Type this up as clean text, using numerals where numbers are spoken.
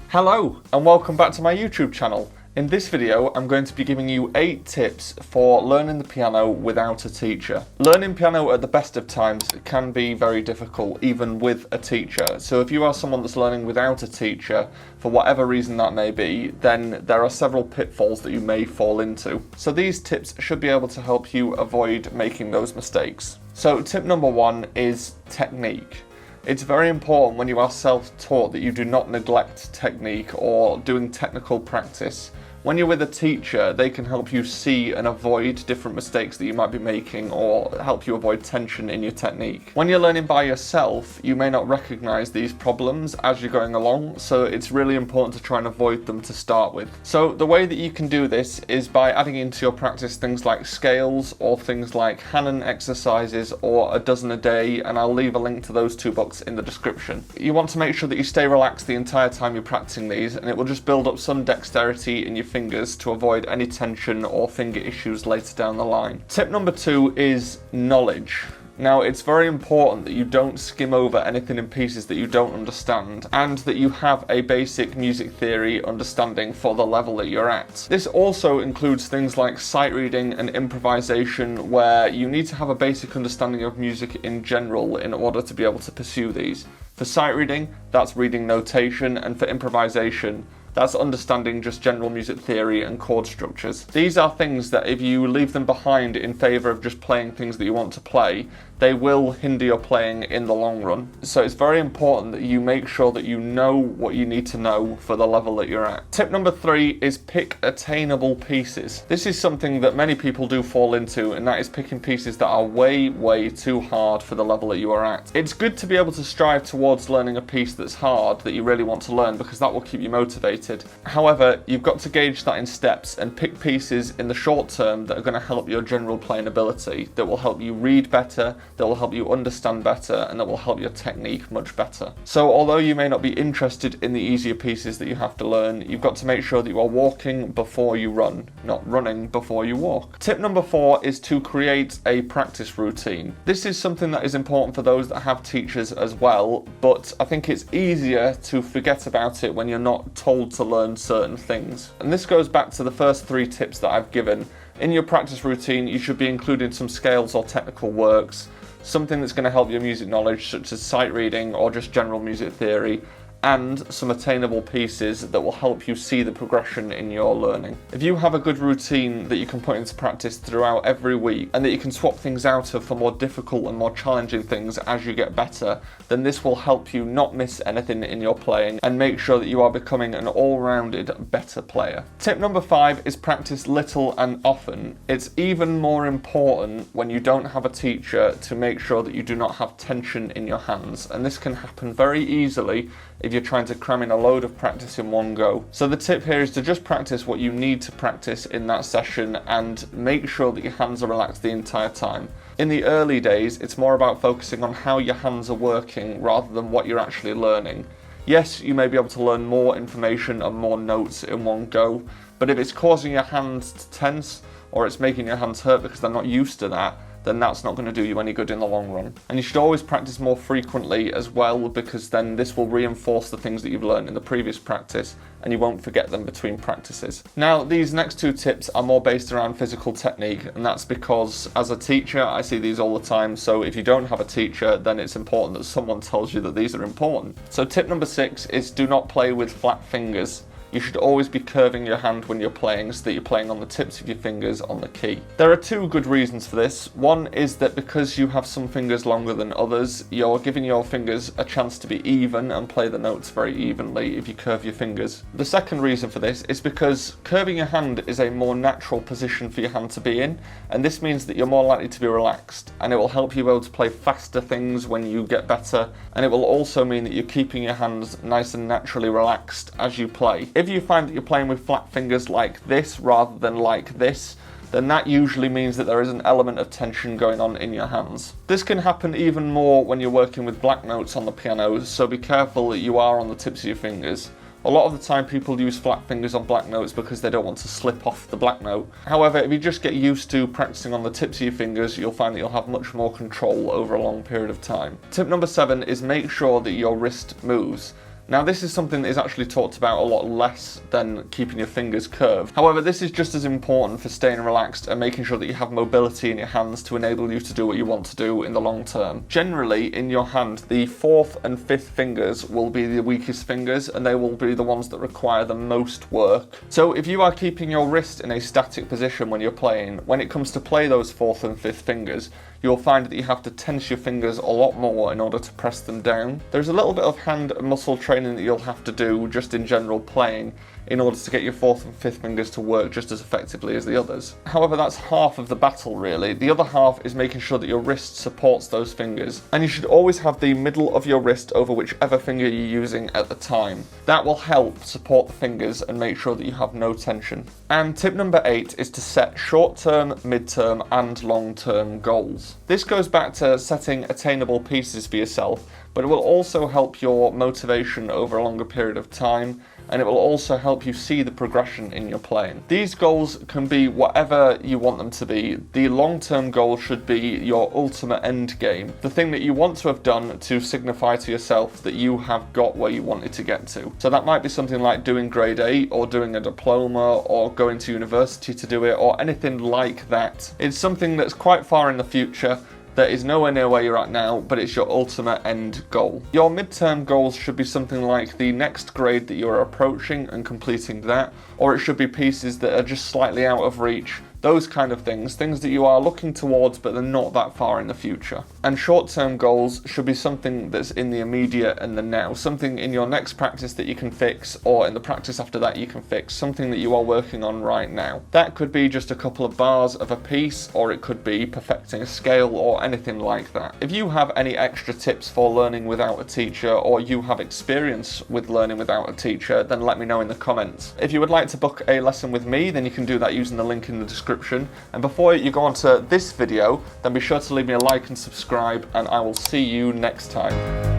Hello and welcome back to my YouTube channel. In this video I'm going to be giving you 8 tips for learning the piano without a teacher. Learning piano at the best of times can be very difficult even with a teacher. So if you are someone that's learning without a teacher, for whatever reason that may be, then there are several pitfalls that you may fall into. So these tips should be able to help you avoid making those mistakes. So tip number 1 is technique. It's very important when you are self-taught that you do not neglect technique or doing technical practice. When you're with a teacher, they can help you see and avoid different mistakes that you might be making or help you avoid tension in your technique. When you're learning by yourself, you may not recognize these problems as you're going along, so it's really important to try and avoid them to start with. So the way that you can do this is by adding into your practice things like scales or things like Hanon exercises or a dozen a day, and I'll leave a link to those 2 books in the description. You want to make sure that you stay relaxed the entire time you're practicing these, and it will just build up some dexterity in your fingers to avoid any tension or finger issues later down the line. Tip number 2 is knowledge. Now, it's very important that you don't skim over anything in pieces that you don't understand, and that you have a basic music theory understanding for the level that you're at. This also includes things like sight reading and improvisation, where you need to have a basic understanding of music in general in order to be able to pursue these. For sight reading, that's reading notation, and for improvisation, that's understanding just general music theory and chord structures. These are things that if you leave them behind in favour of just playing things that you want to play, they will hinder your playing in the long run. So it's very important that you make sure that you know what you need to know for the level that you're at. Tip number 3 is pick attainable pieces. This is something that many people do fall into, and that is picking pieces that are way too hard for the level that you are at. It's good to be able to strive towards learning a piece that's hard, that you really want to learn, because that will keep you motivated. However, you've got to gauge that in steps and pick pieces in the short term that are going to help your general playing ability, that will help you read better, that will help you understand better, and that will help your technique much better. So although you may not be interested in the easier pieces that you have to learn, you've got to make sure that you are walking before you run, not running before you walk. Tip number 4 is to create a practice routine. This is something that is important for those that have teachers as well, but I think it's easier to forget about it when you're not told to learn certain things. And this goes back to the first 3 tips that I've given. In your practice routine, you should be including some scales or technical works, something that's going to help your music knowledge, such as sight reading or just general music theory, and some attainable pieces that will help you see the progression in your learning. If you have a good routine that you can put into practice throughout every week, and that you can swap things out of for more difficult and more challenging things as you get better, then this will help you not miss anything in your playing and make sure that you are becoming an all-rounded better player. Tip number 5 is practice little and often. It's even more important when you don't have a teacher to make sure that you do not have tension in your hands, and this can happen very easily if you're trying to cram in a load of practice in one go. So the tip here is to just practice what you need to practice in that session and make sure that your hands are relaxed the entire time. In the early days, it's more about focusing on how your hands are working rather than what you're actually learning. Yes, you may be able to learn more information and more notes in one go, but if it's causing your hands to tense or it's making your hands hurt because they're not used to that, then that's not going to do you any good in the long run. And you should always practice more frequently as well, because then this will reinforce the things that you've learned in the previous practice and you won't forget them between practices. Now, these next 2 tips are more based around physical technique, and that's because as a teacher I see these all the time, so if you don't have a teacher, then it's important that someone tells you that these are important. So tip number 6 is do not play with flat fingers. You should always be curving your hand when you're playing so that you're playing on the tips of your fingers on the key. There are 2 good reasons for this. One is that because you have some fingers longer than others, you're giving your fingers a chance to be even and play the notes very evenly if you curve your fingers. The second reason for this is because curving your hand is a more natural position for your hand to be in, and this means that you're more likely to be relaxed, and it will help you be able to play faster things when you get better, and it will also mean that you're keeping your hands nice and naturally relaxed as you play. If you find that you're playing with flat fingers like this rather than like this, then that usually means that there is an element of tension going on in your hands. This can happen even more when you're working with black notes on the piano, so be careful that you are on the tips of your fingers. A lot of the time people use flat fingers on black notes because they don't want to slip off the black note. However, if you just get used to practicing on the tips of your fingers, you'll find that you'll have much more control over a long period of time. Tip number 7 is make sure that your wrist moves. Now this is something that is actually talked about a lot less than keeping your fingers curved. However, this is just as important for staying relaxed and making sure that you have mobility in your hands to enable you to do what you want to do in the long term. Generally, in your hand, the 4th and 5th fingers will be the weakest fingers, and they will be the ones that require the most work. So if you are keeping your wrist in a static position when you're playing, when it comes to play those 4th and 5th fingers, you'll find that you have to tense your fingers a lot more in order to press them down. There's a little bit of hand and muscle training that you'll have to do just in general playing in order to get your 4th and 5th fingers to work just as effectively as the others. However, that's half of the battle really. The other half is making sure that your wrist supports those fingers, and you should always have the middle of your wrist over whichever finger you're using at the time. That will help support the fingers and make sure that you have no tension. And tip number 8 is to set short-term, mid-term and long-term goals. This goes back to setting attainable pieces for yourself, but it will also help your motivation over a longer period of time, and it will also help you see the progression in your playing. These goals can be whatever you want them to be. The long-term goal should be your ultimate end game, the thing that you want to have done to signify to yourself that you have got where you wanted to get to. So that might be something like doing grade 8 or doing a diploma or going to university to do it or anything like that. It's something that's quite far in the future, that is nowhere near where you're at now, but it's your ultimate end goal. Your midterm goals should be something like the next grade that you're approaching and completing that, or it should be pieces that are just slightly out of reach. Those kind of things that you are looking towards but they're not that far in the future. And short-term goals should be something that's in the immediate and the now, something in your next practice that you can fix, or in the practice after that you can fix, something that you are working on right now. That could be just a couple of bars of a piece, or it could be perfecting a scale or anything like that. If you have any extra tips for learning without a teacher, or you have experience with learning without a teacher, then let me know in the comments. If you would like to book a lesson with me, then you can do that using the link in the description. And before you go on to this video, then be sure to leave me a like and subscribe, and I will see you next time.